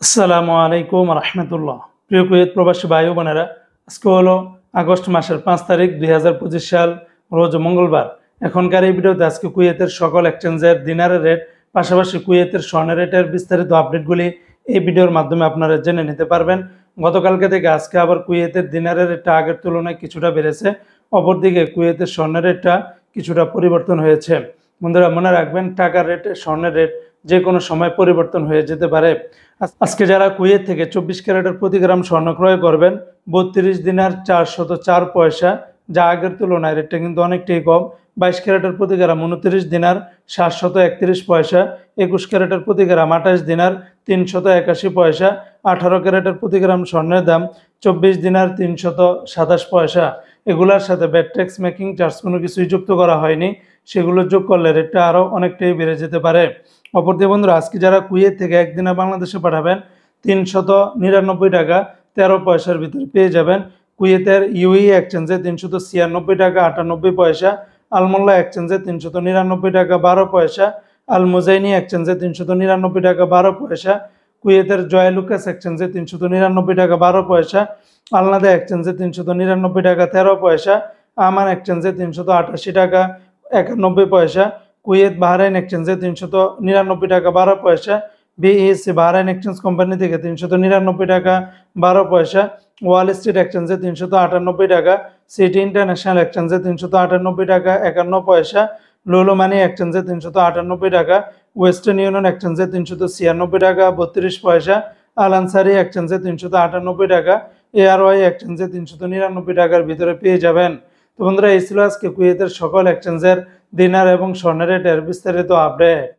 আসসালামু আলাইকুম রহমতুল্লাহ। প্রিয় কুয়েত প্রবাসী ভাই ও বোনেরা, আজকে হলো আগস্ট মাসের 5 তারিখ 2025 সাল, রোজ মঙ্গলবার। এখনকার এই ভিডিওতে আজকে কুয়েতের সকল এক্সচেঞ্জের দিনারের রেট, পাশাপাশি কুয়েতের স্বর্ণের রেটের বিস্তারিত আপডেটগুলি এই ভিডিওর মাধ্যমে আপনারা জেনে নিতে পারবেন। গতকালকে থেকে আজকে আবার কুয়েতের দিনারের রেটটা আগের তুলনায় কিছুটা বেড়েছে, অপরদিকে কুয়েতের স্বর্ণের রেটটা কিছুটা পরিবর্তন হয়েছে। বন্ধুরা মনে রাখবেন, টাকার রেট, স্বর্ণের রেট যে কোনো সময় পরিবর্তন হয়ে যেতে পারে। আজকে যারা কুয়েত থেকে 24 ক্যারেটের প্রতি গ্রাম স্বর্ণ ক্রয় করবেন 32 দিনার 404 পয়সা, যা আগের তুলনায় রেটটা কিন্তু অনেকটাই কম। 22 ক্যারেটের প্রতি গ্রাম 29 দিনার 731 পয়সা, 21 ক্যারেটের প্রতি গ্রাম 28 দিনার 381 পয়সা, 18 ক্যারেটের প্রতি গ্রাম স্বর্ণের দাম 24 দিনার 327 পয়সা। এগুলোর সাথে ব্যাট ট্যাক্স, মেকিং চার্জ কোনো কিছুই যুক্ত করা হয়নি, সেগুলো যোগ করলে রেটটা আরও অনেকটাই বেড়ে যেতে পারে। অপরদিকে বন্ধুরা, আজকে যারা কুয়েত থেকে একদিনে বাংলাদেশে পাঠাবেন 399 টাকা 13 পয়সার ভিতরে পেয়ে যাবেন। কুয়েতের ইউই এক্সচেঞ্জে 396 টাকা 98 পয়সা, আলমোল্লা এক্সচেঞ্জে 399 টাকা 12 পয়সা, আল মুজাইনি এক্সচেঞ্জে 399 টাকা 12 পয়সা, কুয়েতের জয়লুকাস এক্সচেঞ্জে 399 টাকা 12 পয়সা, আলনাদা এক্সচেঞ্জে 399 টাকা 13 পয়সা, আমান এক্সচেঞ্জে 388 টাকা 91 পয়সা, কুয়েত বাহরাইন এক্সচেঞ্জে 399 টাকা 12 পয়সা, বিএসসি বাহরাইন এক্সচেঞ্জ কোম্পানি থেকে 399 টাকা 12 পয়সা, ওয়াল স্ট্রিট এক্সচেঞ্জে 398 টাকা, সিটি ইন্টারন্যাশনাল এক্সচেঞ্জে 398 টাকা 51 পয়সা, লুলু মানি এক্সচেঞ্জে 398 টাকা, ওয়েস্টার্ন ইউনিয়ন এক্সচেঞ্জে 396 টাকা 32 পয়সা, আল আনসারি এক্সচেঞ্জে 398 টাকা, এআরওয়াই এক্সচেঞ্জে 399 টাকার ভিতরে পেয়ে যাবেন। তো বন্ধুরা, এই ছিল আজকে কুয়েতের সকল এক্সচেঞ্জের দিনার এবং স্বর্ণের রেটের বিস্তারিত আপডেট।